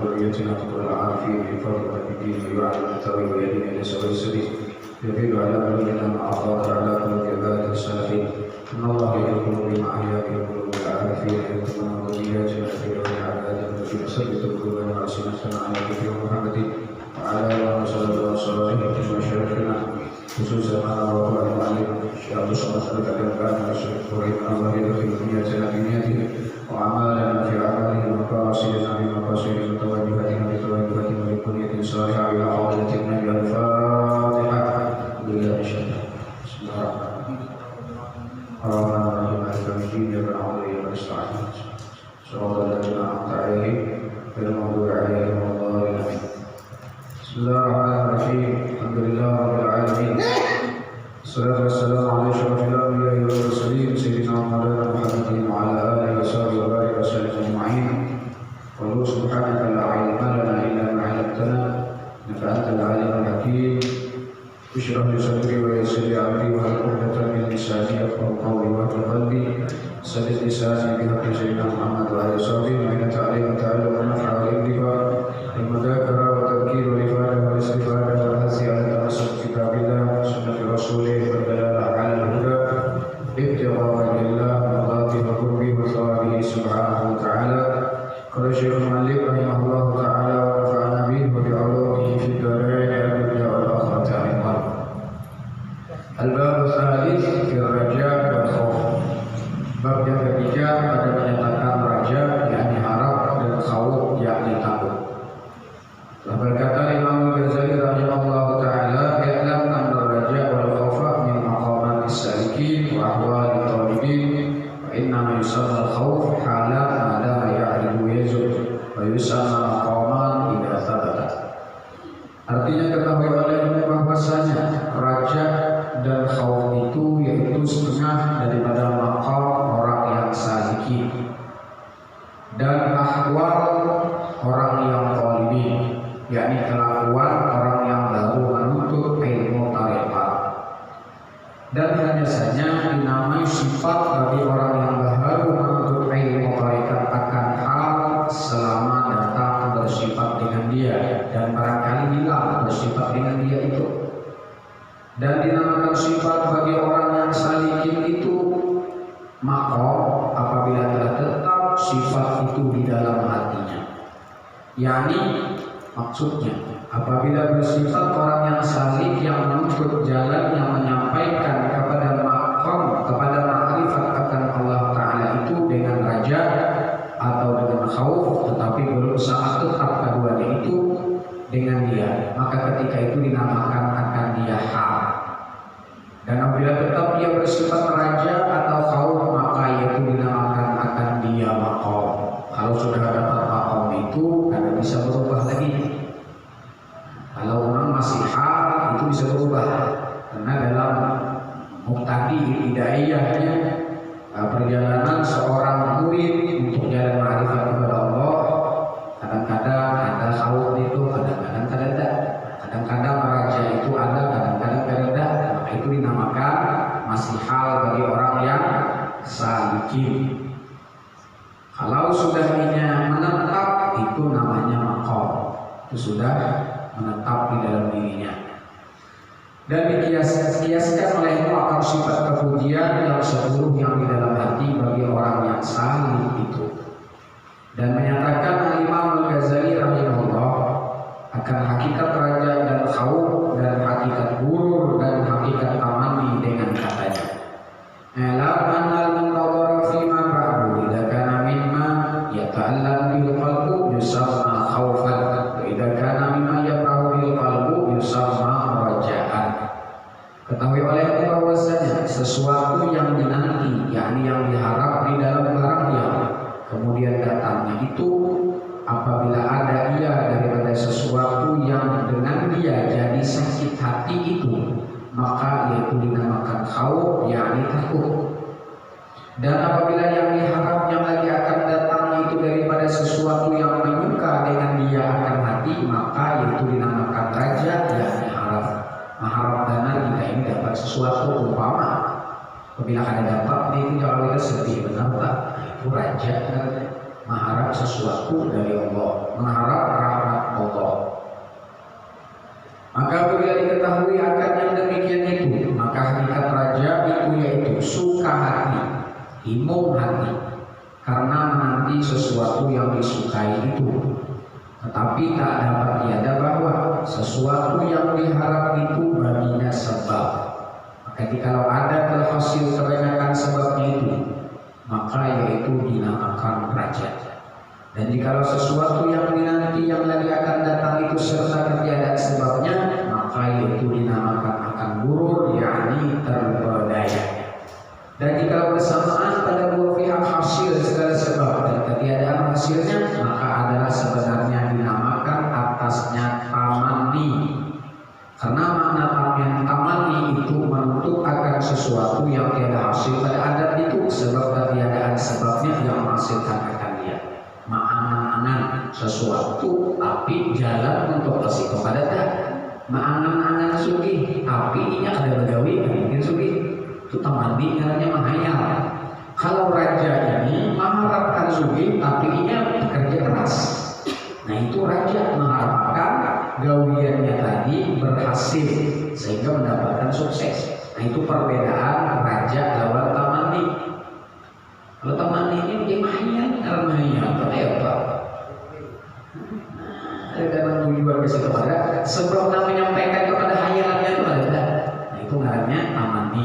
ذريتنا قبل العافية بفضل الدين وعلى الثواب ويدنا إلى سوء السبيل يفيد على قلوبنا مع قادر على قلوب عباد الصالحين إن الله يقول بما أحياك يقول بالعافية يقول ذريتنا في يوم العباد التي تثبت قلوبنا وألسنتنا على ذكر محمد وعلى آله وصحبه وسلم وشرفنا خصوصا ما رواه المعلم الشيخ عبد الصمد الألباني والشيخ رحمه الله يدخل نيتنا بنيته وأعمالنا في أعماله ومقاصدنا بمقاصده وتوجهاتنا بتوجهاتنا بكنية صالحة إلى عودة النبي الفاتحة بالله الشيطان بسم الله الرحمن الرحيم مالك يوم الدين إياك نعبد وإياك نستعين صراط الذين أنعمت عليهم غير المغضوب عليهم ولا الضالين بسم الله الرحمن الرحيم الحمد لله رب العالمين الصلاة والسلام على أشرف الأنبياء والمرسلين سيدنا مولانا محمد وعلى آله وصحبه وبارك وسلم أجمعين قل سبحانك لا علم لنا إلا ما علمتنا إنك أنت العليم الحكيم اشرح لي صدري ويسر لي أمري واحلل عقدة من لساني يفقهوا قولي واهد قلبي سدد لساني بحق سيدنا محمد وعلى وصحبه وإن تعليم وتعلم ونفع والانتفاع والمذاكرة والتذكير والإفادة والاستفادة والحث على تمسك بكتاب الله وسنة رسوله والدلالة على الهدى ابتغاء وجه الله ومرضاته وقربه وثوابه سبحانه وتعالى. قال الشيخ المؤلف رحمه الله تعالى ونفعنا به وبعلومه في الدارين الدنيا والآخرة آمين. الباب الثالث في الرجاء والخوف. Bab yang ketiga pada menyatakan raja yakni harap dan khauf yakni takut. Telah berkata Imam Al-Ghazali rahimahullah ta'ala, "I'lam anna ar-raja wal khawfa min maqamat as-salikin wa ahwal at-talibin wa inna ma yusamma al-khawf halan ma dama ya'ridu yazul wa yusamma maqaman idza thabata." Artinya ketahui olehmu bahwasanya raja dan khauf itu yaitu setengah daripada maqam orang yang salikin dan ahwal orang yang talibin, yakni kelakuan orang yang baru menuntut ilmu tarekat. Dan hanya saja dinamai sifat bagi orang yang baru menuntut ilmu tarekat akan hal selama datang bersifat dengan dia dan barangkali hilang bersifat dengan dia itu. Dan dinamakan sifat bagi orang yang salikin itu maqam apabila telah tetap sifat itu di dalam hatinya, yakni maksudnya, apabila bersifat orang yang salik yang menuntut jalan yang menyampaikan kepada maqam, kepada ma'rifat akan Allah Ta'ala itu dengan raja atau dengan khauf, tetapi belum saat tetap keduanya itu dengan dia, maka ketika itu dinamakan akan dia hal. Dan apabila tetap dia bersifat raja atau khauf, maka itu dinamakan akan dia maqam. Kalau sudah dapat maqam itu, karena bisa berubah lagi. Kalau orang masih hal itu bisa berubah, karena dalam muqtadi hidaiyahnya perjalanan seorang murid untuk jalan ma'rifat kepada Allah, kadang-kadang ada khauf itu, kadang-kadang tidak. Kadang-kadang raja itu ada, kadang-kadang tidak. Maka itu dinamakan masih hal bagi orang yang salikin. Kalau sudah menetap, itu namanya maqam. Itu sudah menetap di dalam dirinya. Dan dikiaskan oleh akal sifat kepujian yang 10 yang di dalam hati bagi orang yang salik itu. Dan menyatakan Imam Al-Ghazali rahimahullah akan hakikat raja dan khauf dan hakikat gurur dan hakikat tamanni dengan katanya, "Alam annal muntadhara fi ma ba'du idza kana mimma yata'allam bil qalbu yusamma khaufan wa idza kana mimma yabrahu bil qalbu yusamma raja'an." Ketahui olehmu bahwasanya sesuatu yang dinanti, yakni yang diharap di dalam barangnya, kemudian datangnya itu apabila ada ia daripada sesuatu yang dengan dia jadi sakit hati itu, maka yaitu dinamakan khauf, yakni takut. Dan apabila yang diharapnya lagi akan datangnya itu daripada sesuatu yang menyuka dengan dia akan hati, maka yaitu dinamakan raja, yakni harap. Mengharap dana jika ini dapat sesuatu umpama apabila ada dapat itu kalau kita sedih, benar tak? Itu raja kan? Mengharap sesuatu dari Allah, mengharap bingung hati karena menanti sesuatu yang disukai itu. Tetapi tak dapat tiada bahwa sesuatu yang diharap itu baginya sebab. Maka kalau ada hasil kebanyakan sebabnya itu, maka yaitu dinamakan raja. Dan jika sesuatu yang dinanti yang lagi akan datang itu serta ketiadaan sebabnya, maka yaitu dinamakan akan gurur, yakni terpedaya. Dan jika bersamaan pada dua pihak hasil segala sebab dan ketiadaan hasilnya, maka adalah sebenarnya dinamakan atasnya tamanni. Karena makna tamanni itu menuntut akan sesuatu yang tiada hasil pada adat itu, sebab ketiadaan sebabnya yang menghasilkan akan dia. Mengangan-angan sesuatu tapi jalan untuk ke situ pada tak. Mengangan-angan sugih tapi ini ada begawi mungkin sugih. Itu tamanni namanya menghayal. Kalau raja ini mengharapkan sugih tapi ini bekerja keras. Nah itu raja mengharapkan gawiannya tadi berhasil sehingga mendapatkan sukses. Nah itu perbedaan raja lawan tamanni. Kalau tamanni ini dia menghayal, apa? Ada dalam tujuan ke situ pada sebelum menyampaikan kepada hayalannya itu ada. Nah itu namanya tamanni.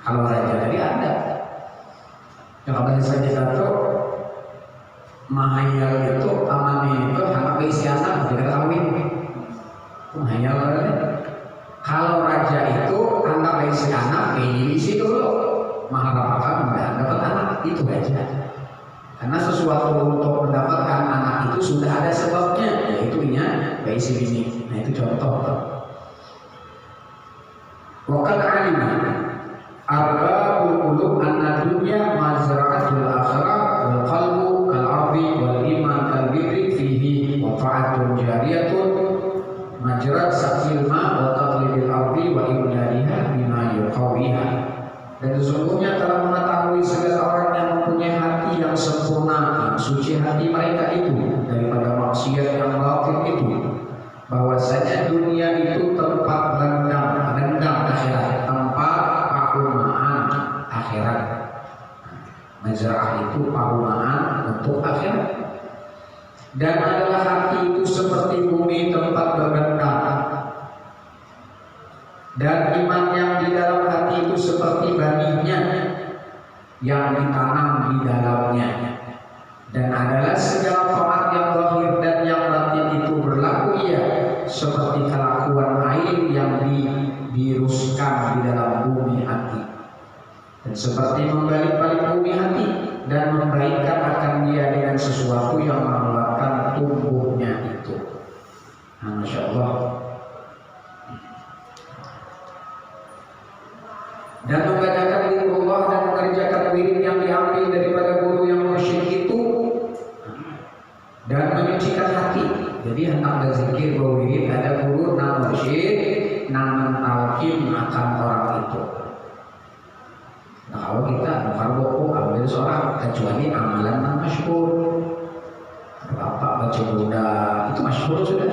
Kalau raja tadi ada. Yang kemarin saya kata mahayal itu tamanni itu anak isi anak tidak kawin. Mahayal kan? Kalau raja itu anak isi anak isi dulu mengharapkan dapat anak itu raja. Karena sesuatu untuk mendapatkan anak itu sudah ada sebabnya, yaitu isi bini. Nah itu contoh. Wakal alim arba'ul qulub anna dunya mazra'atul akhirah wal qalbu kal ardi wal iman kal birri fihi wa ta'atun jariyatun majra' sakil ma wa taqlidil ardi wa imdadiha bima yuqawiha. Dan sesungguhnya telah mengetahui segala orang yang mempunyai hati yang sempurna, yang suci hati mereka itu daripada maksiat yang batil itu, bahwasanya dunia itu tempat rendang akhirat, tempat pahumaan akhirat. Mazra'ah itu pahumaan untuk akhirat. Dan adalah hati itu seperti bumi tempat berendang. Dan iman yang di dalam hati itu seperti benihnya yang ditanam di dalamnya. Dan adalah segala taat yang zahir dan yang batin itu berlaku seperti kelakuan air yang dibiruskan di dalam bumi hati. Dan seperti membalik-balik bumi hati dan membaikkan akan dia dengan sesuatu yang mengeluarkan tumbuhnya itu. Masya Allah. Dan membacakan zikrullah dan mengerjakan wirid yang diambil daripada guru yang musyrik itu dan menyucikan hati. Jadi hendak berzikir berwirid ada guru nang musyrik nang mentalkin akan orang itu. Nah kalau kita farboku ambil seorang kecuali amalan yang masyhur. Bapak baca Buddha itu masyhur sudah.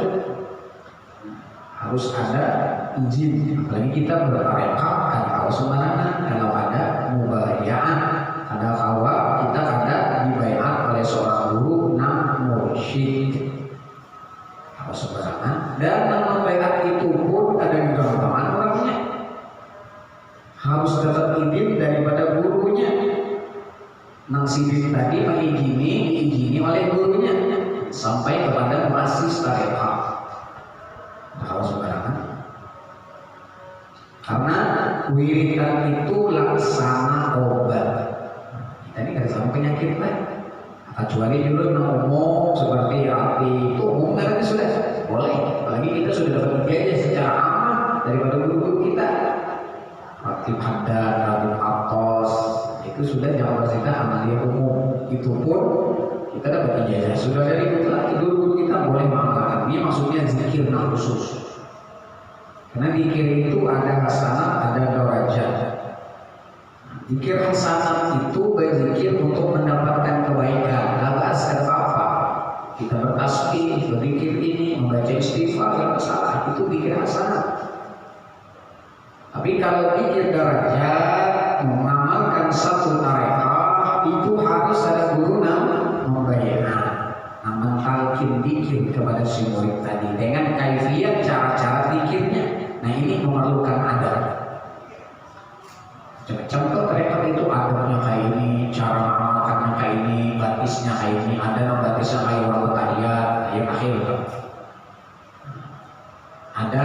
Harus ada izin. Apalagi kita bertarekat kalau sembarangan, kalau ada mubayya'ah, ada kawa kita ada dibaiat oleh seorang guru nang mursyid. Kalau sembarangan dan nama baiat itu pun ada juga utamaan orangnya. Harus dapat izin daripada gurunya. Nang sidin tadi diizini oleh gurunya sampai kepada muassis tarekat. Kalau sembarangan. Karena wiridan itu laksana obat. Tadi kan sama penyakit lah. Kecuali dulu ngomong seperti hati itu umum kan sudah boleh. Apalagi kita sudah dapat ijazah secara aman daripada guru kita. Aktif hadar, rabut atos itu sudah jawab kita amalia umum. Itu pun kita dapat ijazah. Sudah dari itu lagi guru kita boleh mengatakan ini maksudnya zikir khusus. Karena zikir itu ada hasanat, ada darajat. Zikir hasanat itu berzikir untuk mendapatkan kebaikan. Labas ada apa? Kita bertasbih, berzikir ini, membaca istighfar yang salah itu zikir hasanat. Tapi kalau zikir darajat mengamalkan satu tarekah itu harus ada guru membayar, mentalkin dikir kepada si murid tadi dengan kaifiyat cara-cara dikirnya. Nah ini memerlukan adab. Contoh mereka itu adabnya kayak ini, cara mengamalkannya kayak ini, batisnya kayak ini, ada batisnya kayak orang berkarya, kayak akhir itu. Ada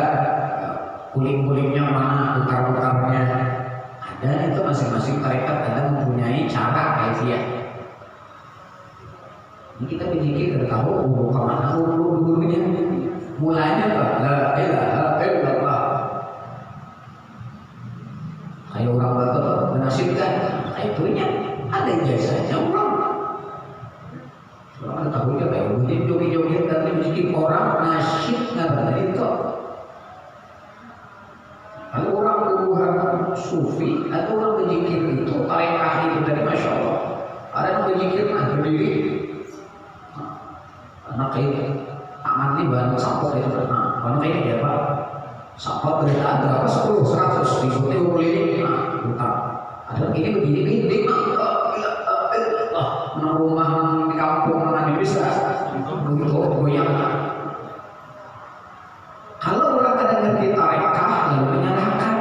kuling-kulingnya mana, putar-putarnya. Ada itu masing-masing tarekat ada mempunyai cara kaifiyah. Ini kita berzikir kita tahu kemana dulunya. Mulanya apa? La ilaha illallah. Kayak orang Batak menasibkan, itunya ada ijazahnya orang. Orang tahu ya kayak begini joget-joget tapi miskin orang nasyid nggak itu. Kalau orang beruhan sufi atau orang berzikir itu tarekah itu dari masya Allah. Ada yang berzikir berdiri, anak itu aman nih bahan sampok itu pernah. Kalau kayak dia pak, sampok beritaan berapa 10, 100 diikuti keliling, utang. Ada ini begini menang rumah di kampung mana di bisa begitu goyang. Kalau orang kadang ngerti tarekah lalu menyalahkan,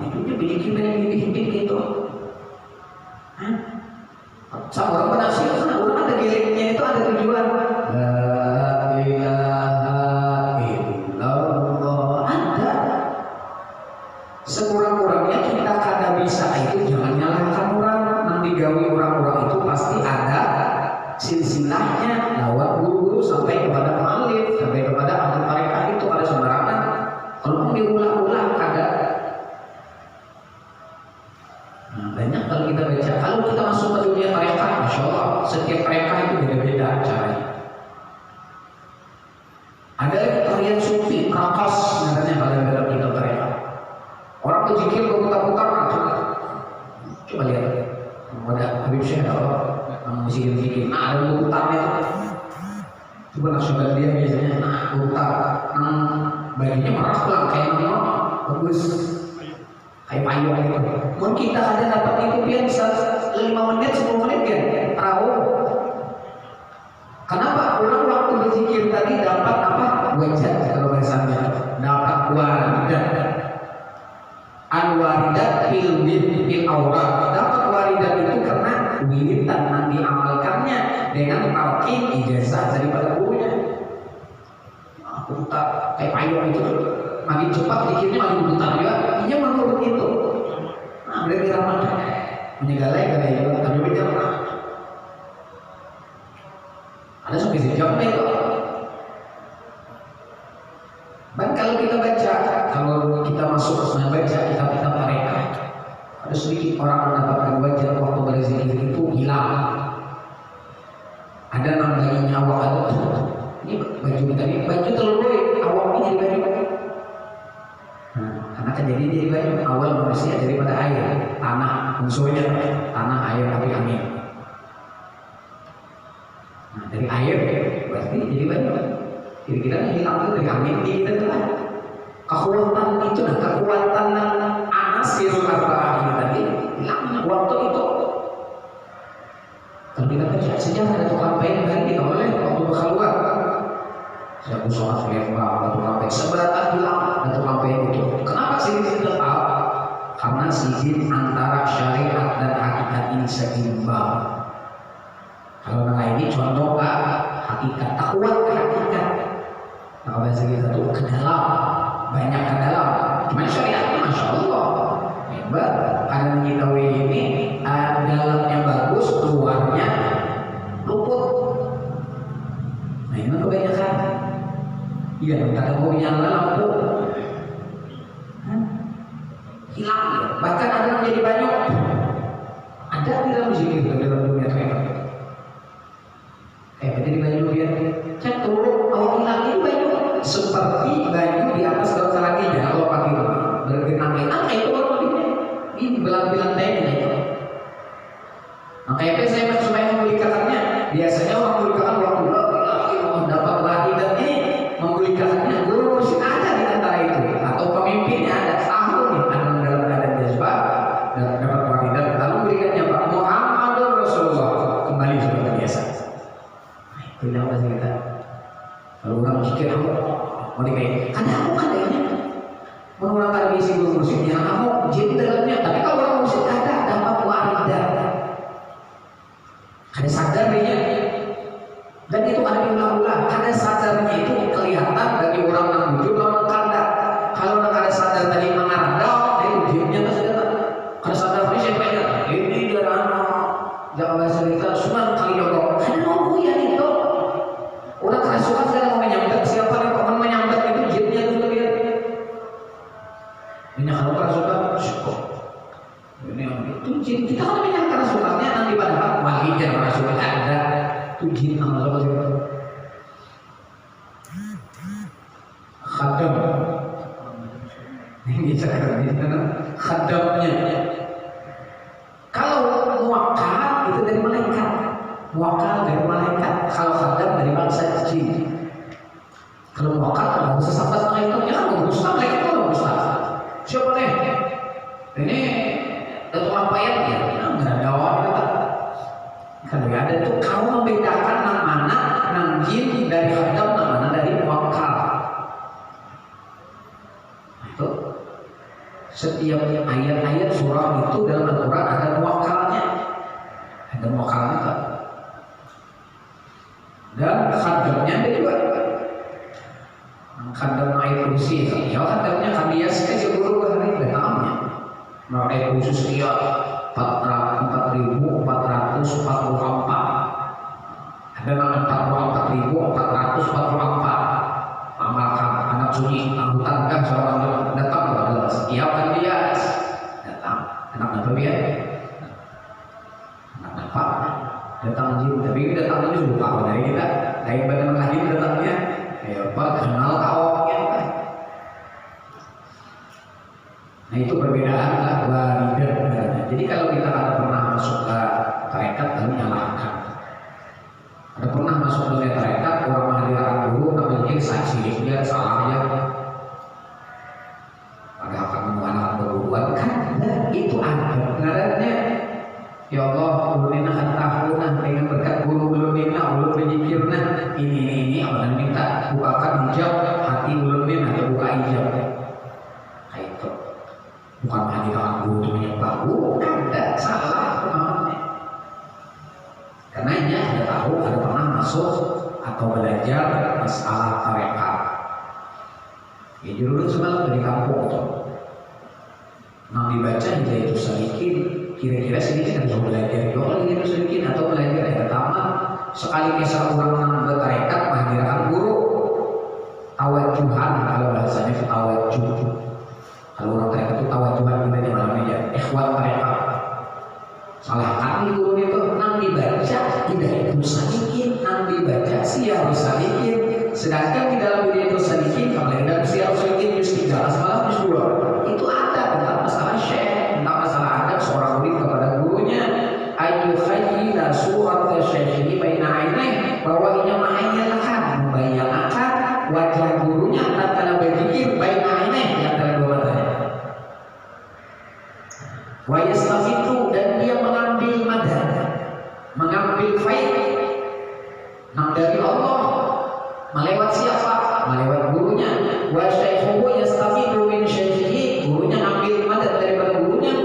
itu bikin banyak gitu. Sama orang penasihat, orang ada gelengnya itu ada tujuan. La ilaha illallah ada. Sekurang-kurangnya kita kada bisa itu jangan nyalahkan orang. Nanti gawi orang-orang itu pasti ada silsilahnya lewat guru-guru sampai kepada mu'alif, sampai kepada ahli tarekat itu ada sembarangan. Kalau diulang-ulang ada. Nah, banyak kalau kita baca. Kalau kita masuk ke dunia tarekat, masya Allah, setiap tarekat itu beda-beda caranya. Ada tarian sufi, rakas, namanya kalau dalam kitab tarekat. Orang berzikir berputar-putar, coba lihat. Ada Habib Syekh musik-musik. Nah, ada putarnya itu. Coba langsung dia biasanya. Nah, putar. Baginya marah pulang kayak mana? Bagus. Kayak payung gitu. Mungkin kita ada dapat itu biar bisa 5 menit, 10 menit kan? Tahu? Kenapa? Orang waktu berzikir tadi dapat apa? Wajah kalau bahasanya. Dapat waridat. Al-waridat fil aurat. Dapat waridat itu karena wiridan yang diamalkannya dengan talqin ijazah daripada gurunya. Aku tak kayak payung itu makin cepat dikirnya makin putar juga. Iya menurut itu. Nah, berarti Ramadan menyegalai kayak itu tapi beda. Ada sampai sejauh itu. Dan kalau kita baca, kalau kita masuk baca kitab-kitab tarekat, ada sedikit orang mendapatkan wajah waktu berzikir itu hilang. Ada namanya awak ada. Ini baju tadi, baju telur awak ini jadi baju. Nah, karena kan jadi baju awal manusia daripada air, tanah unsurnya tanah, air, api, angin. Nah, dari air berarti jadi baju. Kira-kira hilang itu dari angin kita tuh kan. Kekuatan itu, kekuatan anasir arba'ah ini tadi hilangnya waktu itu. Kalau kita baca sejarah ada tukang kampanye ganti oleh waktu keluar. Saya sholat lembah waktu kampanye seberapa hilang ada tukang kampanye itu. Kenapa sih ini tetap? Karena sijin antara syariat dan hakikat ini seimbang. Kalau yang ini contoh hakikat, tak kuat ke hakikat. Kalau bahasa kita tuh ke dalam, banyak ke dalam. Cuma syariatnya masya Allah hebat. Ada kita ini dalamnya bagus, luarnya luput. Nah ini kebanyakan. Iya, kita mau nyala lampu hilang ya. Bahkan ada yang jadi banyak. Ada di dalam zikir dalam dunia kayak jadi baju biar cek turun awal hilang itu baju seperti baju di atas daun salaginya kalau pakai bergenang-genang itu baru ini belang-belang tanya itu. Makanya saya supaya memulihkannya biasanya orang memulihkan waktu dapat lagi dan ini memulihkannya guru mesti ada di antara itu atau pemimpinnya ada ahli nih ada dalam keadaan jazbah dan dapat waridat lalu berikannya Pak Muhammad bahasa kita. Kalau orang pikir aku mau dikain, karena aku kan kayaknya mengurangkan misi musiknya, aku jin dalamnya. Tapi kalau orang musik ada apa ada sadarnya, dan itu ada diulang-ulang. Ada sadarnya itu kelihatan dari orang yang wujud lawan kanda. Kalau ada sadar tadi mengarang, itu jinnya pasti datang. Kalau sadar ini siapa ya? Ini dia anak. Jangan bahasa kita sunan kali nyogok. Ada nopo ya itu. Udah kerasukan sekarang mau menyambut siapa yang kapan menyambut itu jinnya juga lihat. Ini kalau kerasukan syukur. Ini itu jin kita kan punya kerasukannya nanti pada walinya kerasukan ada itu jin sama siapa? Khadam. Ini cara khadamnya. Kalau muakkal itu dari malaikat. Muakkal dari malaikat. Kalau khadam dari bangsa jin. Kalau muakkal kalau sesahabat malaikatnya kan bagus malaikat itu bagus. Siapa nih? Ini Datuk Lampayat ya, nggak ada orang kata. Kalau ada itu kamu membedakan nang mana nang jin dari khadam, nang mana dari muakkal. Itu setiap ayat-ayat surah itu dalam Al-Quran ada muakkalnya, ada muakkalnya kan. Dan khadamnya ada juga. Khadam ayat kursi, ya khadamnya khabias kan sebelum hari pertamanya. Ayat khusus dia 4.444. Ada nama 44.444. Amalkan anak sunyi angkutan kan seorang datang adalah setiap kan dia datang. Anak apa dia? Anak apa? Datang jin. Tapi ini datang ini sudah tahu dari kita. Dari badan lahir datangnya. Ya apa? Kenal awalnya. Nah itu perbedaan lah waridah. Jadi kalau kita ada pernah masuk ke tarekat lalu nyalakan. Ada pernah masuk ke tarekat orang menghadirakan guru namanya saksi dia salahnya. Padahal akan menguanakan perburuan kan itu ada benarannya. Ya Allah, ulunina khatahuna dengan berkat guru ulunina ulun berzikirna ini aman minta bukakan hijab hati ulunina atau buka hijab. Kayak itu. Bukan hanya guru itu menyembah ada salah pemahamannya. Karena ini ada tahu ada pernah masuk atau belajar masalah tarekat. Ya dulu semalam dari kampung tuh. Nah dibaca Hidayah Salikin, kira-kira sedikit harus belajar doa Hidayah Salikin atau belajar yang pertama sekali kisah orang yang bertarekat menghadirakan guru tawajuhan kalau bahasanya tawajuh. Kalau orang tarekat itu tawajuhan kita di malam aja ikhwan tarekat. Salah kali guru itu nang dibaca Hidayah Salikin, nang dibaca Syiar Salikin. Sedangkan di dalam Hidayah Salikin kalau ada Syiar Salikin mesti jelas malah mesti itu ada tentang masalah syekh, tentang masalah adab seorang murid kepada gurunya. Ayu khayyila surat syekhi baina ainai, bahwa ia menghayalkan membayangkan wajah gurunya tatkala berzikir baina ainai di antara dua matanya. Wa yastafitu, dan dia mengambil madad, mengambil faid dari Allah melewat siapa? Melewat gurunya. Wa syaikhuhu yastafitu min syaikhihi, gurunya ambil madad daripada gurunya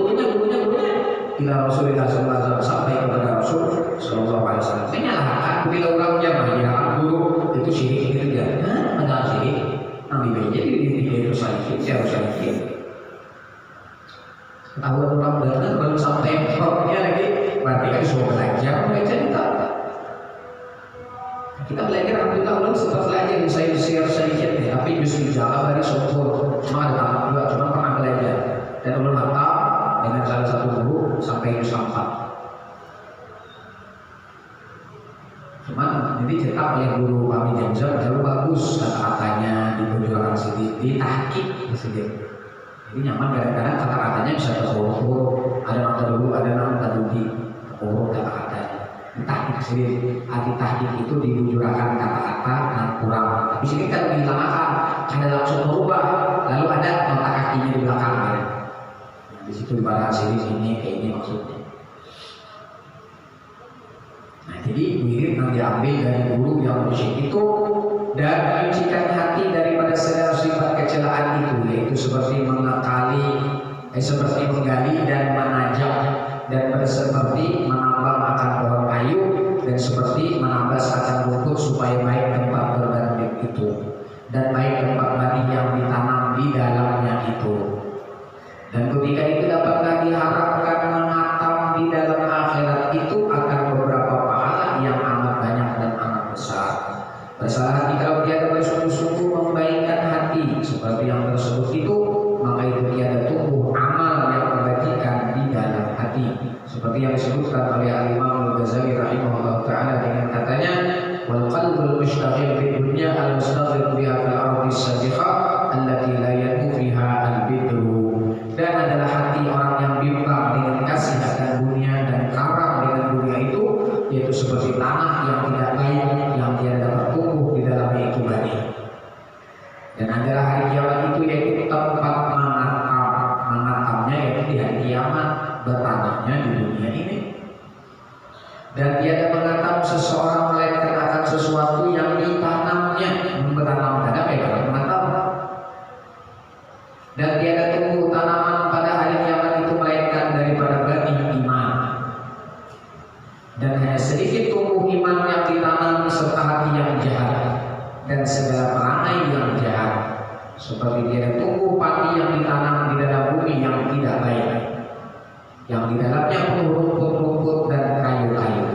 ila Rasulullah sallallahu alaihi wasallam, sampai kepada Rasul sallallahu alaihi wasallam. Menyalahkan bila orangnya menghilangkan guru itu syirik itu dia. Ada syirik. Nabi jadi itu syirik, syirik. Tahu orang benar baru sampai formnya lagi, berarti kan sudah belajar cerita. Kita belajar alhamdulillah ulun setelah belajar saya share sedikit nih, tapi justru jalan dari sumber cuma ada tamat juga, cuma pernah belajar dan ulun hafal dengan salah satu guru sampai juz 4. Cuman jadi cetak oleh guru kami Jamzam jauh bagus kata-katanya, diperjuangkan sedikit, ditahkik sedikit. Jadi nyaman kadang-kadang kata-katanya bisa terhuruf, ada nama dulu, ada nama tadudi, terhuruf kata-katanya. Tahqiq sendiri, arti tahqiq itu dibujurakan kata-kata yang kurang. Tapi sini kan dihilangkan, ada langsung berubah, lalu ada nota kakinya di belakang. Ya. Di situ dibahas ini kayak ini maksudnya. Nah jadi mirip yang diambil dari guru yang musyrik itu, dan menyucikan hati daripada segala sifat kecelaan itu, yaitu seperti seperti menggali dan menajam, dan seperti menambang akan pohon kayu, dan seperti menambas akan rumput, supaya baik tempat berbaring itu dan baik tempat benih yang ditanam di dalamnya itu. Dan ketika itu dapatlah diharapkan menatap di dalam akhirat itu akan beberapa pahala yang amat banyak dan amat besar. Bersalah hati kalau tiada bersungguh-sungguh membaikkan hati seperti yang tersebut itu, maka itu tiada tumbuh amal yang kebajikan di dalam hati, seperti yang disebutkan oleh Al-Imam Al-Ghazali rahimahullah ta'ala dengan katanya, wal qalbul mushtaghil bid dunya al mustaghil biha fil ardi as-sabiqah allati la yanmu fiha al-bidru. Dan adalah hati orang yang bimbang dengan kasih akan dunia dan karam dengan dunia itu, yaitu seperti tanah yang tidak baik yang tiada dapat tumbuh di dalamnya itu benih. Dan adalah hari kiamat itu, yaitu tempat menatapnya, yaitu di hari kiamat, bertanamnya di dunia ini. Dan tiada menatap seseorang melainkan akan sesuatu yang ditanamnya. Bertanam ada apa menatap. Dan tiada tumbuh tanaman pada hari kiamat itu melainkan daripada benih iman. Dan hanya sedikit tumbuh iman yang ditanam serta hati yang jahat dan segala perangai yang jahat. Seperti tiada tumbuh padi yang ditanam di dalam bumi yang tidak baik, yang di dalamnya penuh rumput-rumput dan kayu-kayu.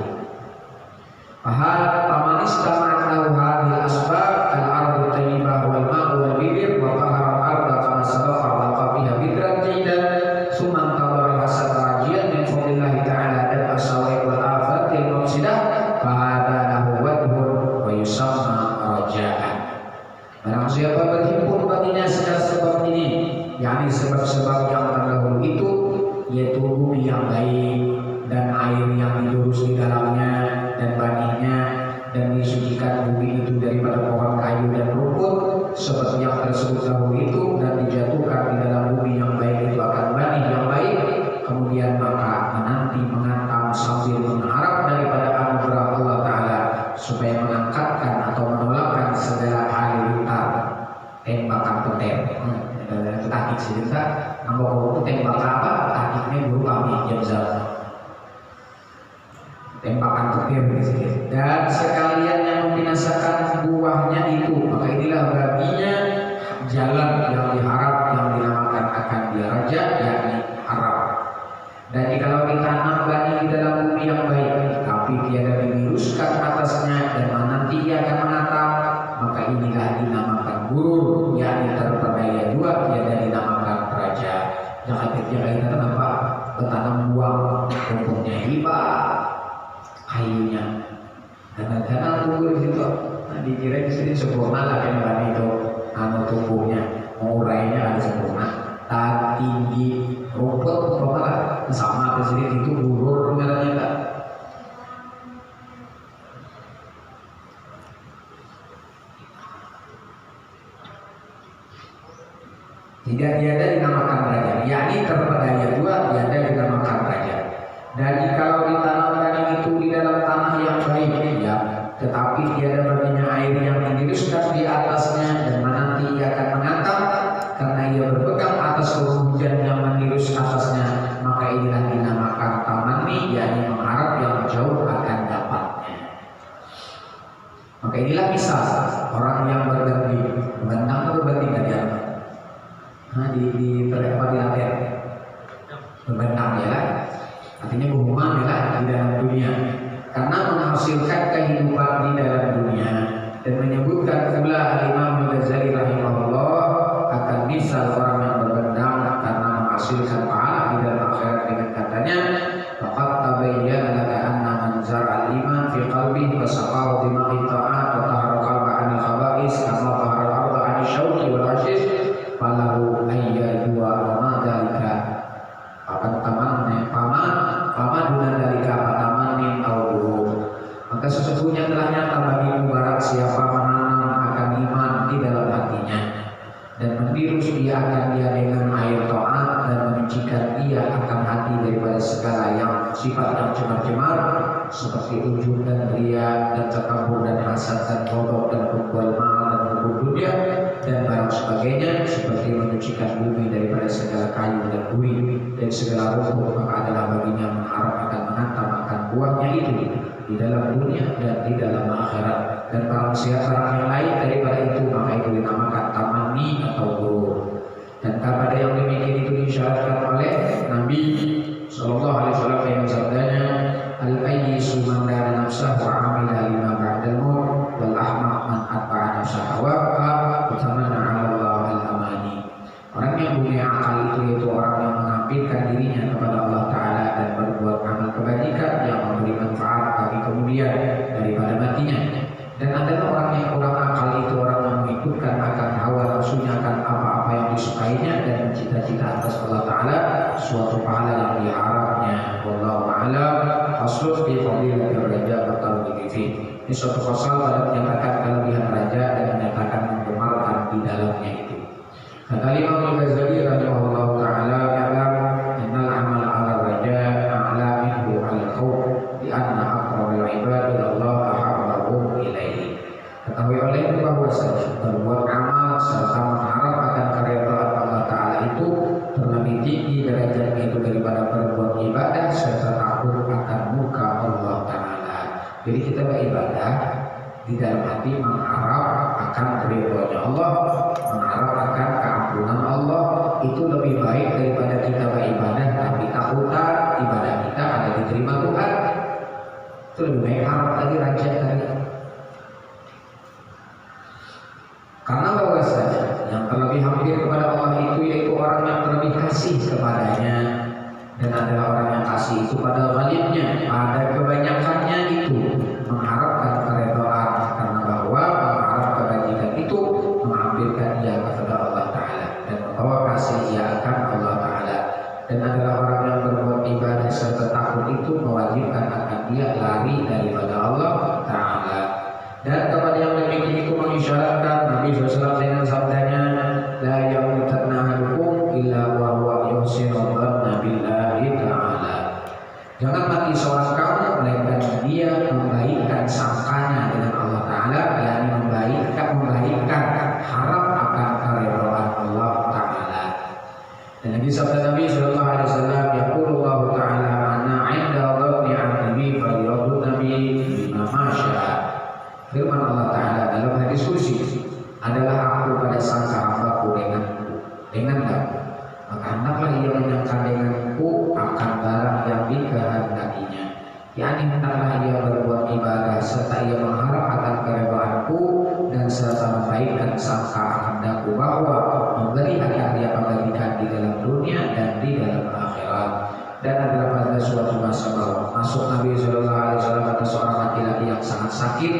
Paman istama'at lahu hadhil asbab al-ardu tayyibah wal ma'u wal bibir wa tahara al-arda kama sabaqa wa qabiha bidran jidan summan tabara hasad rajian min fadlillahi ta'ala dan asawai wal afatil mufsidah fahada lahu wadhun wa yusamma raja'an. Barang siapa berhimpun baginya segala sebab ini, yakni sebab-sebab yang terdahulu itu, yaitu bumi yang baik dan air yang dilurus di dalamnya dan benihnya, dan disucikan bumi itu daripada pohon kayu dan rumput seperti yang tersebut dahulu itu, dan dijatuhkan di dalam bumi yang baik itu akan benih yang baik. Kemudian maka menanti mengantam sambil mengharap daripada anugerah Allah Ta'ala supaya mengangkatkan atau menolakkan segala halilintar tembakan petir. Takik cerita nama itu tembakan apa? Takiknya guru kami Jamzal, tembakan petir dan sekalian yang membinasakan buahnya itu, maka inilah baginya jalan yang diharap yang dinamakan akan dia raja, yakni harap. Dan jikalau ditanam benih di dalam bumi yang baik, tapi tiada diluruskan atasnya dan nanti ia akan menatap, maka inilah dinamakan burur, yakni terperdaya dua, tiada dinamakan raja. Jangan kita apa? Bertanam buah, rumputnya hibah, kayunya kadang-kadang tumbuh di situ. Nah, dikira di sini sempurna lah kan benih itu, tumbuhnya, urainya ada sempurna, tinggi, rumput apa sama di sini itu burur namanya tak. Tidak tiada dinamakan raja, yakni terpedaya dua, tiada dinamakan raja. Dan jikalau ditanam benih itu di dalam tanah yang baik, ya, tetapi tiada baginya air yang didirikan di atasnya, dan nanti ia akan mengantam karena ia berpegang atas turun hujan yang menirus atasnya, maka inilah dinamakan tamanni, yakni mengharap yang jauh akan dapatnya. Maka inilah misal orang yang berbanding, berbandang atau berbanding dari apa? Di latihan berbandang ya lah, artinya berhubungan ya lah di dalam dunia, karena menghasilkan kehidupan di dalam dunia. Dan menyebutkan pula Al-Imam Al-Ghazali rahimahullah akan misal orang yang berbandang karena menghasilkan pahala di dalam akhirat dengan katanya, faqad tabayyana laka anna man zar'a al-iman fi qalbihi wa saqahu bima'i ta'at wa tahara qalba 'anil khaba'is kama tahara al-arda 'anil syauqi wal 'ashish falahu ayyadu wa ma dzalika paman dunan dalika pataman au. Maka sesungguhnya telah nyata bagimu barang siapa menanam akan iman membersihkan bumi daripada segala kayu dan duri dan segala rumput, maka adalah baginya mengharap akan menantam akan buahnya itu di dalam dunia dan di dalam akhirat. Dan barang siapa yang lain daripada itu, maka itu dinamakan tamani atau gurur. Dan kepada yang demikian itu disyaratkan oleh Nabi Sallallahu Alaihi Wasallam yang sabdanya, al-ayyisu man dana nafsahu wa amila lima ba'dal maut wal ahmaq man atba'a nafsahu hawaha wa tamanna 'ala Allah al-amani. Orang yang punya akal itu yaitu orang yang mengampilkan dirinya kepada Allah Ta'ala dan berbuat amal kebajikan yang memberi manfaat bagi kemudian daripada matinya. Dan adalah orang yang kurang akal itu orang yang mengikutkan akan hawa nafsunya akan apa-apa yang disukainya dan mencita-cita atas Allah Ta'ala suatu pahala yang diharapnya. Wallahu a'lam. Faslu fi fadilatir raja wa targhibi fi. Ini suatu pasal pada menyatakan kelebihan raja dan menyatakan menggemarkan di dalamnya itu. Kata Imam Al-Ghazali rahimahullahu ta'ala, ya'lam innal amal 'ala raja a'la minhu 'ala al-khawf li anna aqrabal ibad ila Allah ahabbahum ilaihi. Ketahui oleh bahwasanya berbuat amal serta mengharap akan keridhaan Allah Ta'ala itu terlebih tinggi derajatnya itu daripada berbuat ibadah serta takut akan muka Allah Ta'ala. Jadi kita beribadah di dalam hati mengharap akan keridhaannya Allah, mengharap akan keampunan Allah, itu lebih baik daripada kita beribadah tapi takutan ibadah kita ada diterima Tuhan. Itu lebih baik harap lagi raja tadi. Karena bahwasanya yang terlebih hampir kepada Allah itu yaitu orang yang terlebih kasih kepadanya, dan adalah orang yang kasih itu pada ghalibnya, pada kebanyakannya itu mengharapkan keridhaan, karena bahwa mengharap kebajikan itu mengambilkan dia kepada Allah Ta'ala dan membawa kasih dia akan Allah Ta'ala. Dan adalah orang yang berbuat ibadah serta takut itu mewajibkan akan dia lari daripada Allah Ta'ala. Dan kepada yang demikian itu mengisyaratkan Nabi SAW dengan sabdanya, la yamutanna ahadukum illa wa huwa yuhsinu dhanna billahi ta'ala. Jangan mati seorang kamu melainkan dia membaikkan sangkanya dengan Allah Ta'ala, yakni membaikkan harap akan keridhaan Allah Ta'ala. Dan lagi sabda Nabi sallallahu alaihi wasallam, yaqulullahu ta'ala ana 'inda dhanni 'abdi bi falyadhunna bi bima masya'a. Firman Allah Ta'ala dalam hadis qudsi, adalah aku pada sangka hambaku denganku, maka hendaklah ia menyangka denganku akan barang yang dikehendakinya. yakni hendaklah ia berbuat ibadah serta ia mengharap akan keridhaanku dan serta membaikkan sangka kehendakku bahwa memberi akan dia pemberikan di dalam dunia dan di dalam akhirat. Dan adalah pada suatu masa bahwa masuk Nabi SAW pada seorang laki-laki yang sangat sakit,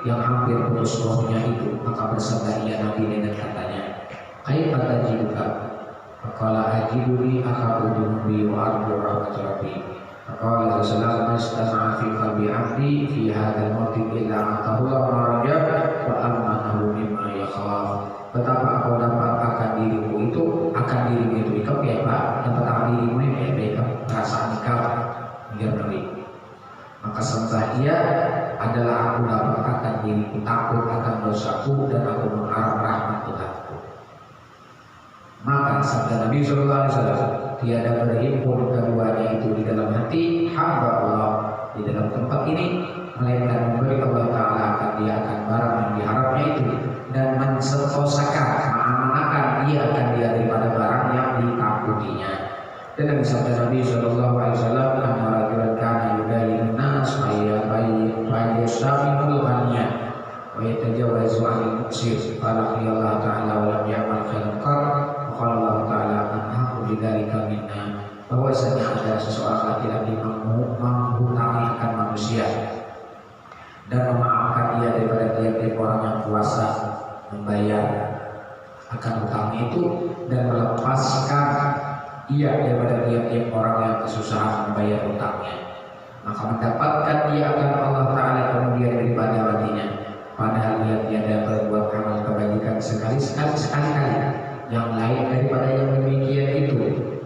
yang hampir putus rohnya itu, maka bersabda ia Nabi dengan katanya, kaifa tajiduka? Faqala ajiduni akhafu dunubi wa arju rahmat rabbi. Faqala Rasulullah mastama'a fi qalbi 'abdi fi hadzal mawtin illa atahu Allah raja wa amanahu mimma yakhaf. Betapa kau dapat akan dirimu itu, ikut ya Pak, dapat akan dirimu ini perasaan kau biar Nabi. Maka sembah dia adalah aku dapat akan diriku, takut akan dosaku dan aku mengharap rahmat Tuhanku. Maka sabda Nabi SAW, tiada berhimpun keduanya itu di dalam hati hamba Allah di dalam tempat ini, melainkan memberi Allah Ta'ala akan dia akan barang yang diharapnya itu, dan mensentosakan, mengamanakan dia akan dia daripada barang yang ditakutinya. Dan dalam sabda Nabi SAW, anna rajulan kana yudayyinun nas fayyastamikul ghaniya wa yatajawwazu 'anil muqsir qala Allah Ta'ala wa lam ya'mal khairan qad wa qala Allah Ta'ala anhaku bidzalika minna. Bahwasanya ada seseorang laki-laki menghutangi akan manusia dan memaafkan dia daripada tiap-tiap orang yang kuasa membayar akan hutangnya itu, dan melepaskan ia daripada tiap-tiap orang yang kesusahan membayar hutangnya, maka mendapatkan dia akan Allah Ta'ala kemudian daripada matinya, padahal dia tiada berbuat amal kebajikan sekali-kali yang lain daripada yang demikian itu.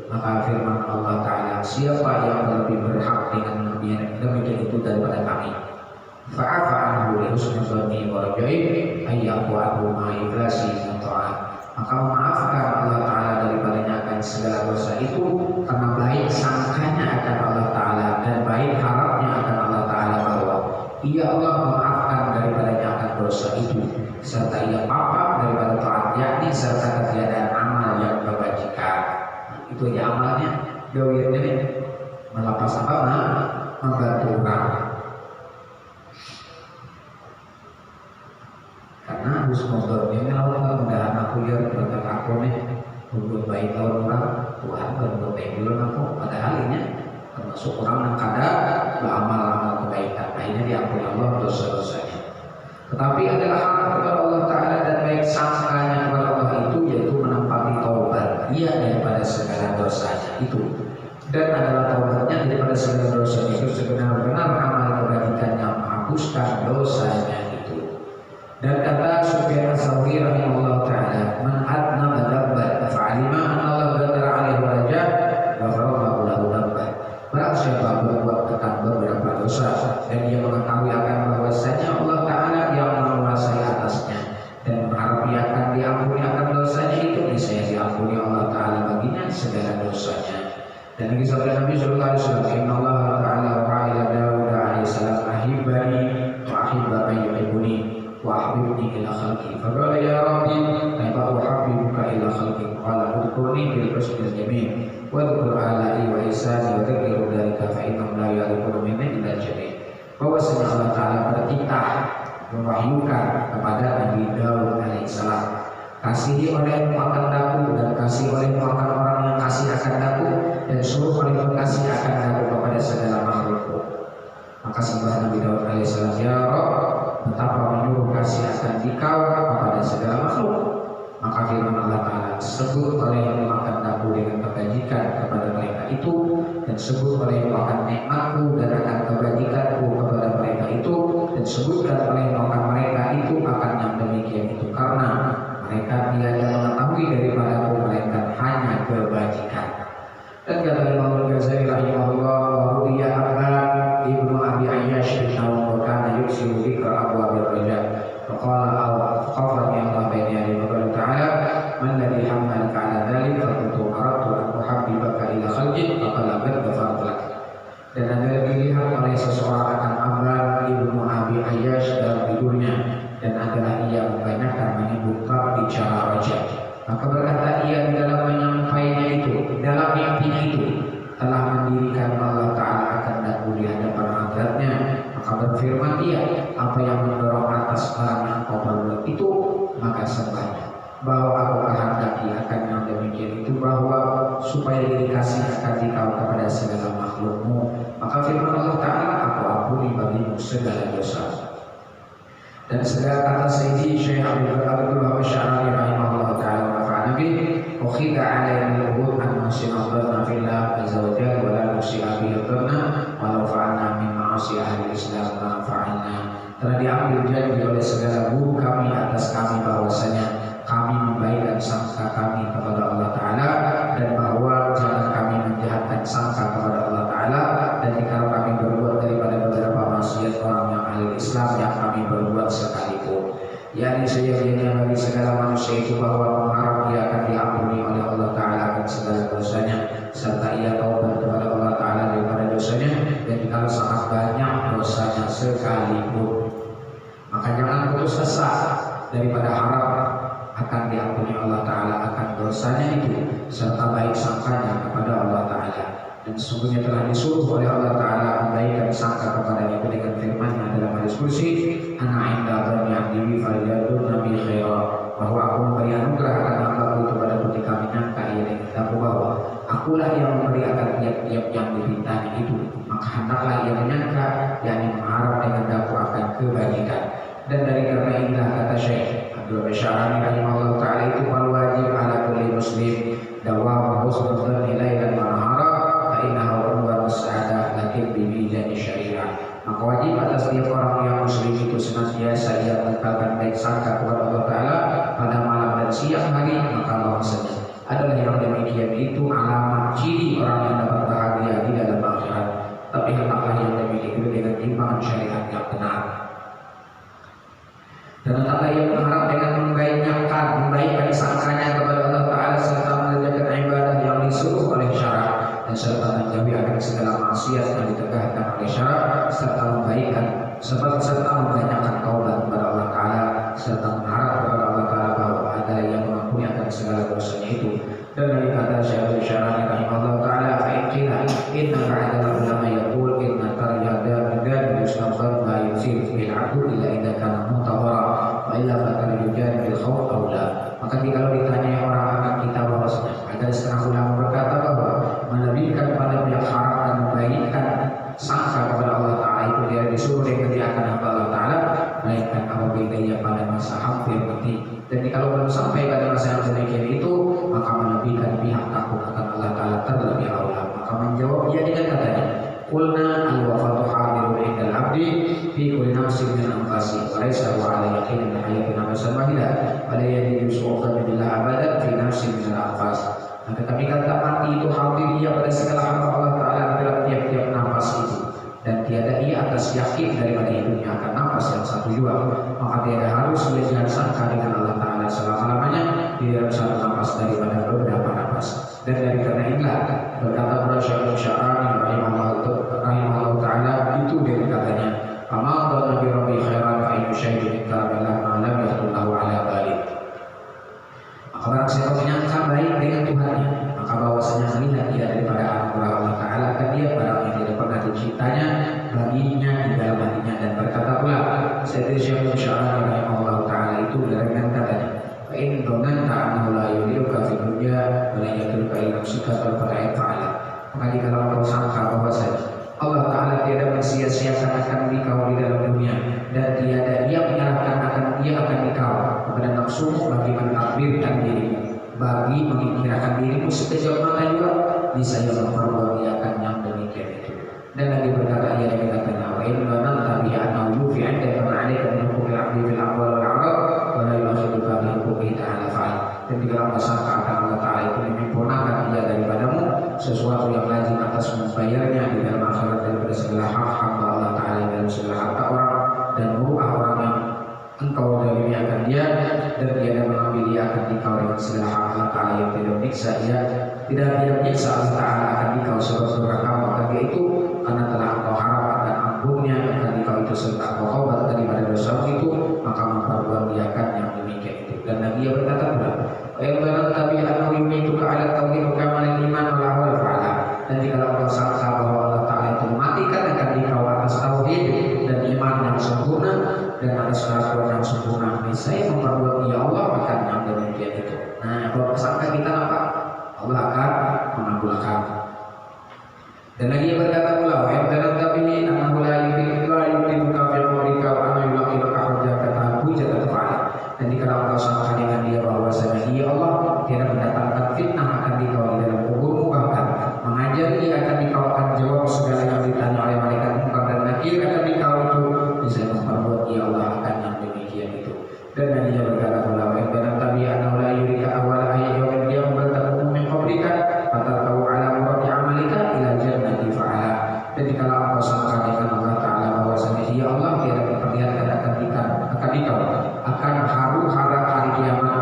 Maka firman Allah Ta'ala, siapa yang lebih berhak dengan demikian itu daripada kami? Fa'afa anhu li husni dhanni wa rajai ayyahu anhu ma ikhlasi wa ta'at. Maka memaafkan Allah Ta'ala dengan segala dosa itu karena baik sangkanya akan Allah Ta'ala dan baik harapnya akan Allah Ta'ala bahwa ia Allah memaafkan daripadanya akan dosa itu serta ia papa daripada taat, yakni serta ketiadaan amal yang kebajikan. Itu ya amalnya gawir ini melepas apa? Membantu orang. Karena husnuzon ini Allah mudahan aku lihat berkat aku nih berbuat baik lawan orang, Tuhan berbuat baik dulu aku. Padahal ini termasuk orang yang kadang beramal-amal kebaikan, akhirnya diampuni Allah dosa-dosanya. Tetapi adalah hak kepada Allah Ta'ala dan baik sangkanya kepada Allah itu yaitu menempati taubat ia daripada segala dosanya itu, dan adalah taubatnya daripada segala dosa itu sebenar-benar amal kebajikan yang menghapuskan dosanya itu. Dan kata Sufyan Ats-Tsauri rahimahullah Ta'ala, man adnaba dzamban fa'alima anna Allah ghafara 'alaihi wa raja ghafarallahu lahu dzamban. Barang siapa berbuat beberapa dosa dan dia mengetahui akan bahwasanya Allah Ta'ala yang menguasai atasnya dan mengharap ia akan diampuni akan dosanya itu, niscaya diampuni Allah Ta'ala baginya segala dosanya. Dan lagi sabda Nabi sallallahu alaihi wasallam, inna Allah Ta'ala wa ila Daud alaihi salam ahibbani wa ahibba man yuhibbuni wa ahbibni ila khalqi. Faqala ya Rabbi kaifa uhibbuka ila khalqi? Qala udkurni bil husnil jamil wa dhkur ala'i wa ihsani wa dhakiru dzalika fa innahum la ya'rifuna minni illa jamil. Bahwasanya Allah Ta'ala bertitah mewahyukan kepada Nabi Daud alaihissalam, kasihi olehmu akan daku dan kasih olehmu akan orang yang kasih akan daku dan suruh olehmu kasih akan daku kepada segala makhlukku. Maka sembah Nabi Daud alaihissalam, ya Rabb, betapa menyuruh kasih akan dikau kepada segala makhluk. Maka firman Allah Ta'ala, sebut olehmu akan daku dengan kebajikan kepada mereka itu, dan sebut olehmu akan nikmatku dan akan kebajikanku kepada mereka itu, dan sebutkan olehmu akan mereka itu akan yang demikian itu, karena mereka tiada mengetahui daripadaku melainkan hanya kebajikan. Dan kata Imam Al-Ghazali rahimahullah, Rubiya Abban ibnu Abi Ayyash bin Nawam kana yuksiru dzikra abwabil rajab. Faqala faqafani Allah baina yadayhi wa qala ta'ala man ladzi hammalaka 'ala dzalik faqultu aradtu an uhabbibaka ila khalqi faqala qad ghafartu lak. Dan ada dilihat oleh seseorang akan Abban ibnu Abi Ayyash dalam tidurnya, dan adalah ia membanyakan menyebut bab bicara rajab. Maka berkata ia di dalam menyampainya itu, dalam mimpinya itu, telah mendirikan Allah Ta'ala akan daku di hadapan hadratnya. Maka berfirman dia, apa yang mendorong atas barang yang kau perbuat itu, maka sembahnya. Bahwa aku kehendaki akan yang demikian itu, bahwa supaya dikasih akan dikau kepada segala makhlukmu. Maka firman Allah Ta'ala, aku ampuni bagimu segala dosa. Dan segala kata Sayyidi Syekh Abdul Wahab Syarani rahimahullah Ta'ala nafa'ana bih ukhidha alaina al-uhud an nusina dhanna fillah azza wa jalla wa la nusi'a bihi dhanna walau fa'alna min ma'asi ahli islam ma fa'alna. Telah diambil janji oleh segala guru kami atas kami bahwasanya kami membaikkan sangka kami kepada Allah Ta'ala, dan bahwa jangan kami menjahatkan sangka kepada Allah Ta'ala, dan jika kami berbuat daripada beberapa maksiat orang yang ahli Islam yang kami berbuat sekalipun, yakni sejatinya bagi segala manusia itu bahwa mengharap dia akan diampuni oleh Allah Ta'ala akan segala dosanya, serta ia taubat kepada Allah Ta'ala daripada dosanya, dan jika sangat banyak dosanya sekalipun, maka jangan putus asa daripada harap akan diampuni Allah Ta'ala akan dosanya itu, serta baik sangkanya kepada Allah Ta'ala. Dan sesungguhnya telah disuruh oleh Allah Ta'ala membaikkan sangka kepadanya dengan firman-Nya dalam hadis kursi, ana inda dhanni 'abdi bi falyadunna bi khaira, bahwa aku memberi anugerah akan hambaku kepada ketika menyangka ia dengan aku, bahwa akulah yang memberi akan tiap-tiap yang dipintanya itu, maka hendaklah ia menyangka, yakni mengharap dengan daku akan kebajikan. Dan dari karena inilah kata Syekh Abdul Syarani rahimahullah Ta'ala itu, wal wajib ala kulli muslim dawam husnul dhanni lailan wa nahara fa innahu unwar sa'adah lakin bi mizan syariah. Maka wajib atas setiap orang yang muslim itu senantiasa ia menetapkan baik sangka kepada Allah Ta'ala pada malam dan siang hari, maka bahwasanya adalah yang demikian itu alamat ciri orang yang dapat bahagia di dalam akhirat. Tapi hendaklah yang demikian itu dengan timbangan syariat yang benar. Dan hendaklah ia mengharap dengan membaikkan sangkanya kepada Allah Ta'ala serta mengerjakan ibadah yang serta menjauhi akan segala maksiat yang ditegakkan oleh syarak, serta membaikkan serta membanyakan taubat kepada Allah Ta'ala, serta mengharap kepada Allah Ta'ala bahwa ada yang mengampuni akan segala dosanya itu. Dan dari kata Syekhul Syarani rahimahullah Ta'ala, fa'inqila inna ba'dal ulama yaqul inna taryada dan yusnafar la yusir fil abdu illa idha kana mutabara wa illa bakar yujan bil khawf awla. Maka kalau ditanya orang akan kita bahwasanya ada setengah ulama berkata bahwa melebihkan pada pihak haram dan membaikkan sangka kepada Allah Ta'ala itu dia disuruh dengan diakan hamba Allah Ta'ala, melainkan apabila ia pada masa hampir mati. Jadi kalau belum sampai pada masa yang demikian itu, maka melebihkan pihak takut akan Allah Ta'ala terlebih awal. Maka menjawab ia dengan katanya, qulna al-wafatu hadirun indal abdi fi kulli nafsin min anfasi wa laysa wa ala yaqinin min hayatina wasalmahila wa la yadidu su'uqan billah abadan fi nafsin min al-anfas. Nah, tetapi kata mati itu hadir ia pada segala hamba Allah Ta'ala dalam tiap-tiap nafas itu, dan tiada ia atas yakin daripada hidupnya akan nafas yang satu jua. Maka tiada harus ia jangan sangka dengan Allah Ta'ala selama-lamanya di dalam satu nafas daripada beberapa nafas. Dan dari karena inilah berkata para Syekhul Syarani rahimahullah Ta'ala itu dari katanya, amal dan nabi rabbi khairan fa inna syai'un iktabillah ma lam yaqullahu ala balik. Maka barang siapa menyangka baik dengan Tuhannya, maka bahwasanya melihat dia daripada anugerah Allah Ta'ala ke dia barang yang tidak pernah diciptanya baginya di dalam hatinya. Dan berkata pula Sayyidina Syekhul Syarani rahimahullah Ta'ala itu dengan katanya, fa in dhananta annahu la yuliuka fi dunya wa la yadruka ila nafsika fala yaf'ala. Maka jika kau sangka bahwasanya Allah Ta'ala tiada mensia-siakan akan dikau di dalam dunia, dan tiada ia menyalahkan akan dikau kepada nafsumu bagi mentakbirkan dirimu, bagi mengikirkan dirimu sekejap mata juga, niscaya memperbuat ia akan yang demikian itu. Dan lagi berkata ia dengan katanya, wa in dhananta bi annahu yufi 'indaka ma 'alaika min huquqil 'abdi fil aqwal wal a'rad wa la yu'akhiduka bi huquqihi ta'ala fa'al. Dan jika kau sangka akan Allah Ta'ala itu menyempurnakan ia daripadamu sesuatu yang lazim atas membayarnya di dalam akhirat daripada segala hak hamba Allah Ta'ala dalam segala harta orang dan muruah orang yang engkau darimiakan dia, dan tiada mengambil dia akan dikau dengan segala hak Allah Ta'ala yang tidak menyiksa dia, tidak menyiksa Allah Ta'ala akan dikau sebab durhaka maka dia itu karena telah engkau harap akan ampunnya akan dikau itu serta engkau taubat daripada dosa itu, maka memperbuat dia akan yang demikian itu. Dan Nabi ia berkata pula, ayat tabi annahu yumituka 'ala tauhid wa kamalil iman wal amal fa'ala. Dan jika engkau sangka bahwa Allah Ta'ala itu mematikan akan dikau atas tauhid dan iman yang sempurna dan atas kelakuan yang sempurna, niscaya memperbuat dia Allah akan yang demikian itu. Nah, kalau sangka kita apa? Allah akan mengabulkan. Dan lagi berkata pula, wa inna tabihi annahu la yuqimuka fi qawlika wa anna yuqimuka hujjata hujjata fa'ala. Dan jika engkau sangka dengan dia bahwasanya dia Allah tidak mendatangkan fitnah akan dikau di dalam kuburmu, bahkan mengajari akan dikau akan jawab segala yang ditanya oleh malaikat munkar dan nakir akan dikau itu, bisa memperbuat dia Allah akan yang demikian itu. Dan Nabi berkata pula, wa inna tabihi annahu la yurika awal ayat yawmin qiyamah bal taqumu min qablika fatarkau ala murati amalika ila jannati fa'ala. Dan jika engkau sangka dengan Allah Ta'ala bahwasanya dia Allah tidak memperlihatkan akan dikau akan huru-hara hari kiamat,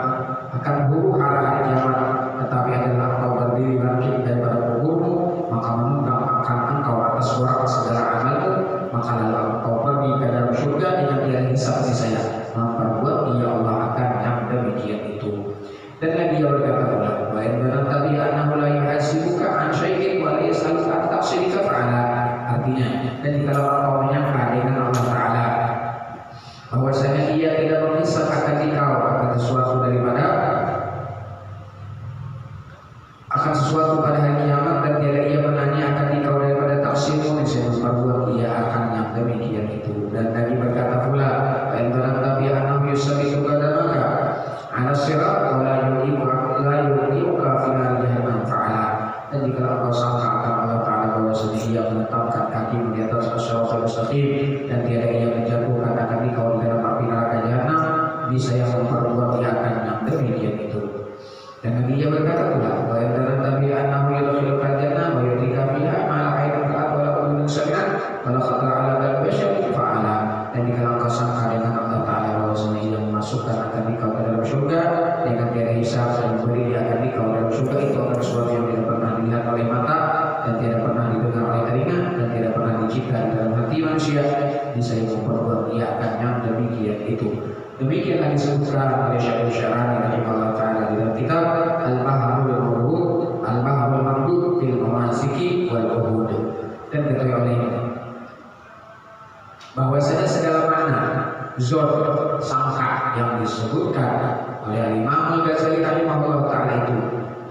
tetapi adalah engkau berdiri bangkit daripada kuburmu, maka menunggang akan engkau atas suara segala amalmu, maka lalu engkau pergi ke dalam surga dengan tiada hisab niscaya memperbuat dia Allah akan yang demikian itu. Dan lagi dia berkata pula, wa inna tabi annahu la yuhasibuka an syai'in wa la yas'aluka an tafsirika fa'ala. Artinya, dan jika engkau menyangka dengan Allah Ta'ala bahwasanya ia tidak menghisab akan dikau akan sesuatu pada hari kiamat, dan tiada ia menanya akan dikau daripada tafsirmu, niscaya memperbuat ia akan yang demikian itu. Dan lagi berkata pula, fa in tabi annahu yusabitu qadamaka 'ala sirat wa la yuqimuka fi nar jahannam fa'ala. Dan jika engkau sangka akan Allah Ta'ala bahwasanya ia menetapkan kakimu di atas as-siratal mustaqim, dan tiada ia menjatuhkan akan dikau di dalam api neraka jahanam, bisa yang memperbuat ia akan yang demikian itu. Dan lagi ia berkata pula, wa inna tabi annahu yadkhulul jannah wa yutika fiha ma la 'ainun ra'at wa la udhunun sami'at wa la khatara 'ala qalbi basharin fa'ala. Dan jika engkau sangka dengan Allah Ta'ala bahwasanya ia memasukkan akan dikau ke dalam surga dengan tiada hisab, dan memberi akan dikau dalam surga itu akan sesuatu yang tidak pernah dilihat oleh mata dan tidak pernah didengar oleh telinga dan tidak pernah dicipta di dalam hati manusia, niscaya memperbuat ia akan yang demikian itu. Demikianlah disebutkan oleh Syekhul Syarani rahimahullah taala di dalam kitab Al-Baharul Mawrud, Al-Baharul Mamdud fil Mamasiki wal Uhud. Dan diketahui oleh bahwasanya segala makna zat sangka yang disebutkan oleh Imam Al-Ghazali rahimahullah taala itu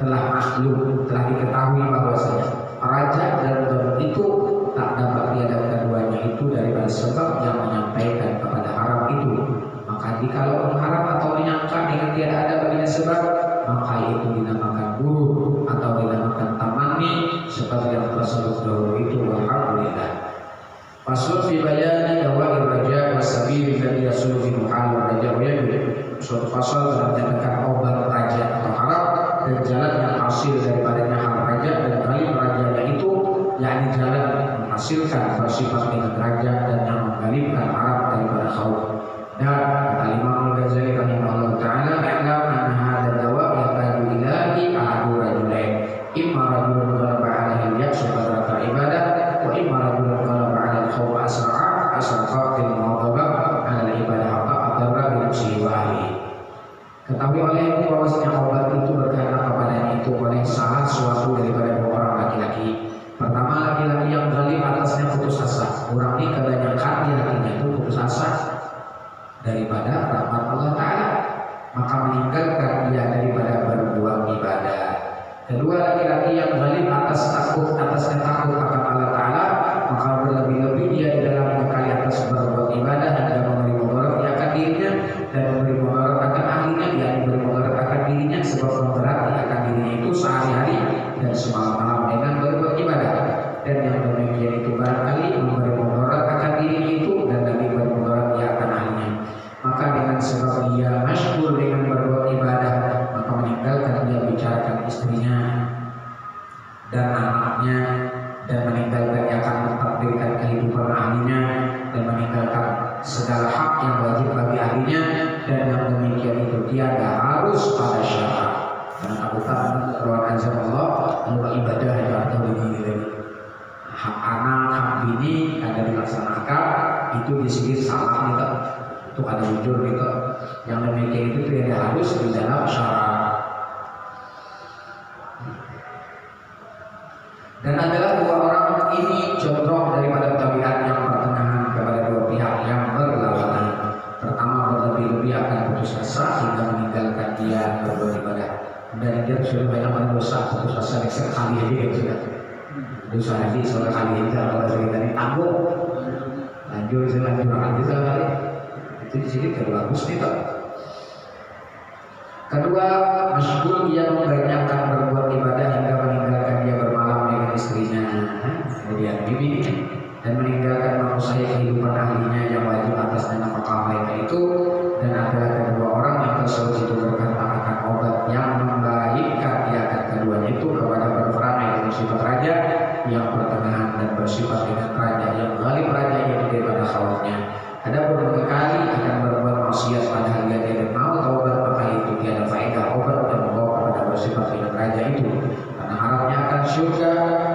telah maklum, telah diketahui bahwasanya raja dan zat itu tak dapat tiada keduanya itu daripada sebab yang menyampaikan kepada harap itu. Maka jikalau mengharap atau menyangka dengan tiada ada baginya sebab, maka itu dinamakan buruk atau dinamakan tamanni seperti yang tersebut dahulu itu. Alhamdulillah. Faslun fi bayani dawair raja wa sabil alladhi yasulu fi muhal raja wa yajib. Suatu pasal dalam menyatakan obat raja atau harap dan jalan yang hasil daripadanya harap raja dan kali rajanya itu yakni jalan yang menghasilkan bersifat dengan raja dan yang menggalibkan harap daripada khauf. Dan kata Imam Al-Ghazali rahimahullah taala, "I'lam anna hadha dawa yaqadu ilahi ahadu rajulain, imma rajulun ghalaba 'alaihi al-ya'su fataraka ibadah wa imma rajulun ghalaba 'ala al-khawf asraqa fil mughadabah 'ala al-ibadah hatta adarra bi nafsihi wa ahlihi." Ketahui olehmu bahwasanya obat itu berkaitan kepadanya itu oleh salah suatu daripada dua orang laki-laki. Pertama, laki-laki yang ghalib atasnya putus asa. Orang ini kebanyakan laki-lakinya itu putus asa daripada rahmat Allah Ta'ala, maka meninggalkan dia daripada berbuat ibadah. Kedua, laki-laki yang ghalib atasnya takut akan Allah Ta'ala, maka berlebih-lebih dia di dalam mengekali atas berbuat ibadah hingga memberi mudarat akan dirinya dan memberi mudarat akan ahlinya, yakni memberi mudarat akan dirinya sebab memberati akan dirinya itu sehari-hari dan semalam-malam dengan berbuat ibadah. Dan yang demikian itu barangkali memberi mudarat akan dirinya itu dan lebih bermudarat dia akan ahlinya. Maka dengan sebab dia masyhur dengan berbuat ibadah, maka meninggalkan dia bicarakan istrinya dan anaknya, dan meninggalkan dia akan mentakdirkan kehidupan ahlinya, dan meninggalkan segala hak yang wajib bagi ahlinya. Dan yang demikian itu tiada harus pada syarat, karena takutan ruang azab Allah lupa ibadah yang atau begini hak anak, hak bini ada dilaksanakan itu disebut salah gitu. Itu ada wujud gitu. Yang demikian itu tidak harus di dalam syarat. Dan adalah dua orang ini contoh daripada tabiat yang pertengahan kepada dua pihak yang berlawanan. Pertama, berlebih-lebih akan putus asa hingga meninggalkan dia berbuat ibadah. Dan dia sudah banyak dosa putus asa sekali aja gitu sudah. Dosa lagi soal kali itu kalau saya tadi tanggung lanjut lagi sekali. Itu di sini terbagus nih Pak. Kedua, masyhur ia membanyakkan berbuat ibadah hingga meninggalkan dia bermalam dengan istrinya, kemudian bibi, dan meninggalkan manusia kehidupan ahlinya yang wajib atasnya nafkah mereka itu. Dan adalah kedua orang yang tersebut itu berkata akan obat yang membaikkan dia akan keduanya itu kepada berperangai dengan sifat raja yang pertengahan dan bersifat dengan raja yang ghalib raja yang daripada khawfnya. Adapun mengekali akan berbuat maksiat padahal dia tidak mau taubat, maka itu tiada faedah obat dan membawa kepada bersifat dengan raja itu, karena harapnya akan surga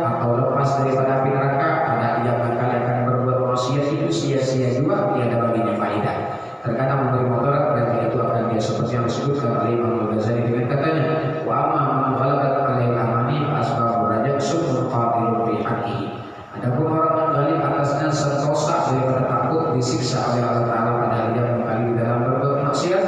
atau lepas daripada api neraka. Pada ia mengekali akan berbuat maksiat itu sia-sia juga, tiada baginya faedah. Terkadang memberi mudarat berarti itu akan dia seperti yang disebutkan oleh Imam Al-Ghazali dengan katanya, wa amma man ghalabat alaihi amani asbab raja sumul qatilun fi haqqihi. Adapun orang yang ghalib atasnya sentosa daripada takut disiksa oleh Allah Ta'ala padahal dia mengkali di dalam berbuat maksiat,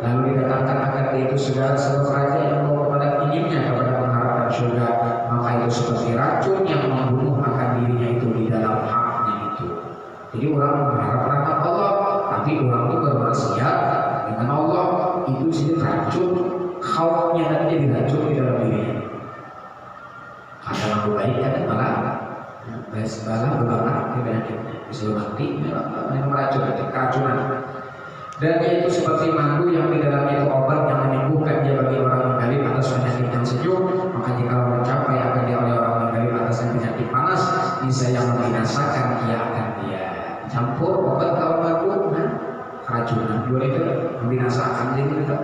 lalu didatangkan akan dia itu segala sebab raja yang membawa kepada inginnya kepada mengharapkan surga, maka itu seperti racun yang membunuh akan dirinya itu di dalam haknya itu. Jadi orang mengharap rahmat Allah, tapi orang itu bermaksiat dengan Allah, itu jadi racun, khawfnya nanti jadi racun di dalam dirinya. Ada lampu baik ada malah sebalah berbahaya penyakitnya, bisa mati, memang meracun, keracunan. Dan itu seperti madu yang di dalamnya itu obat yang menyembuhkan dia bagi orang yang ghalib atas penyakit yang sejuk. Maka jika mencapai akan dia oleh orang yang ghalib atas penyakit panas, bisa yang membinasakan dia akan dia campur obat kalau madu, keracunan dua itu membinasakan jadi itu.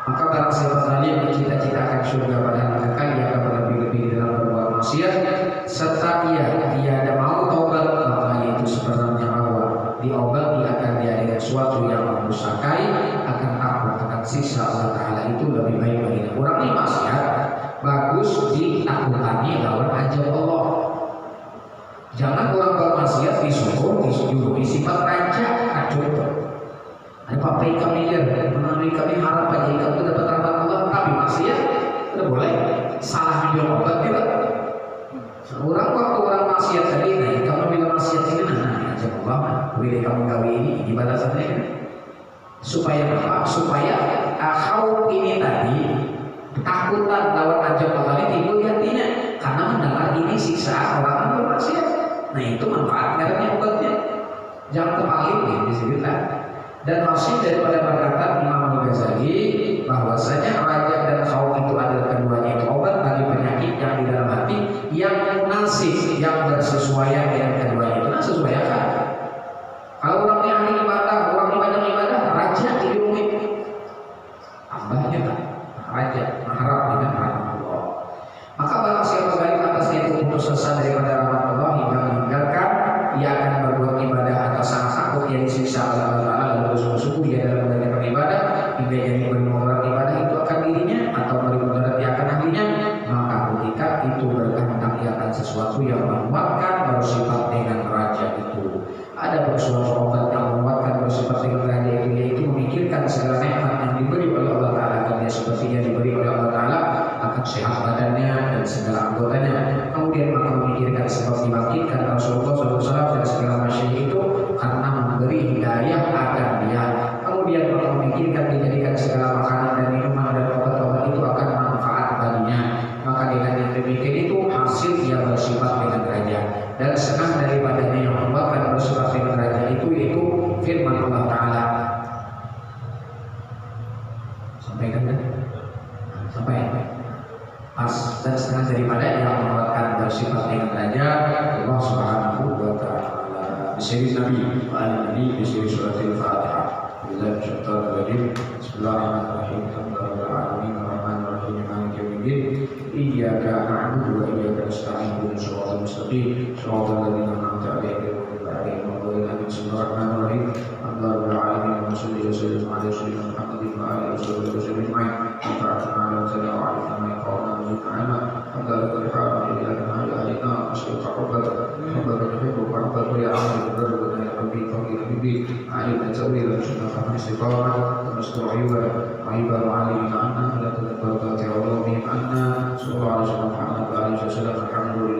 Maka barang siapa ghalib mencita-citakan surga padahal mereka ia akan lebih-lebih dalam berbuat bermaksiat serta ia tiada mau taubat, maka itu sebenarnya bahwa diobati akan dia dengan suatu yang merusakai, akan takut akan sisa Allah Ta'ala itu lebih baik baginya. Orang ini maksiat bagus ditakutani lawan ajab Allah. Jangan orang bermaksiat disuruh dijuluki sifat raja. Contoh, ada papai kami melalui kami harap aja kamu dapat rahmat Allah, tapi maksiat tidak boleh. Salah bilang obat tidak. Orang waktu orang maksiat tadi, nah kamu bilang maksiat ini, nah ajab Allah, boleh kamu gawe ini balasannya. Supaya apa? Supaya kau ini tadi takutan lawan ajab Allah ini timbul di hatinya, karena mendengar ini siksa orang yang bermaksiat. Nah itu manfaatnya obatnya. Jangan kebalik nih disebutkan. Dan masih daripada perkataan Imam Al-Ghazali bahwasanya raja dan khauf itu adalah keduanya itu obat bagi penyakit yang di dalam hati yang munasib, yang bersesuaian dengan keduanya itu. Nah sesuaikan. Kalau orangnya ahli ibadah, orang banyak ibadah, raja jadi rumit. Tambahnya kan raja mengharap dengan rahmat Allah. Maka barang siapa baik atasnya itu putus asa daripada rahmat Allah hingga meninggalkan, ia akan berbuat ibadah atas sangat takut yang disiksa oleh Allah Ta'ala, lalu bersyukur dia dalam mengerjakan ibadah hingga jadi bermudarat ibadah itu akan dirinya atau bermudarat dia akan ahlinya, maka ketika itu berkehendak ia akan sesuatu yang menguatkan bersifat dengan raja itu. Ada suatu obat yang menguatkan bersifat dengan raja itu, yaitu memikirkan segala nikmat yang diberi oleh Allah Ta'ala, akan dia seperti yang diberi oleh Allah Ta'ala, akan sehat badannya dan segala anggotanya. Kemudian maka memikirkan sebab dibangkitkan Rasulullah SAW dan segala masyarakat itu karena memberi hidayah akan dia. Kemudian maka memikirkan dijadikan segala makanan dan minuman dan obat-obat itu akan manfaat baginya. Maka dengan yang demikian itu hasil dia bersifat dengan raja. Dan setengah daripadanya yang membuatkan bersifat dengan raja itu yaitu firman Allah Ta'ala. Sampaikan kan? Sampai pas. Dan setengah daripada yang membuatkan bersifat dengan raja Allah Subhanahu wa Ta'ala. Bismillah Nabi wa al-Nabi bismillah suratul Fatihah. Bismillahirrahmanirrahim. Alhamdulillahirrahmanirrahim. Ar-Rahmanirrahim. Maliki yaumiddin. Iyyaka na'budu wa iyyaka nasta'in. Shiratal mustaqim. Shiratal ladzina an'amta 'alaihim ghairil maghdubi 'alaihim. Bismillahirrahmanirrahim. Alhamdulillahirabbil alamin. Wa sallallahu wa sallim ala sayyidina Muhammadin wa alihi wa sahbihi ajma'in. Wa ala alihi wa sahbihi وعلى حمدك الحمد لله على علينا أشهد حبك تحبك وحبك يا عمرو البر يا حبيبي حبيبي علينا تأويل شنا فهم استقامة ونستر عيوبا عيبا وعلينا عنا لا تذكر ذات علومهم عنا صلى الله عليه وسلم محمد وآله وسلم الحمد لله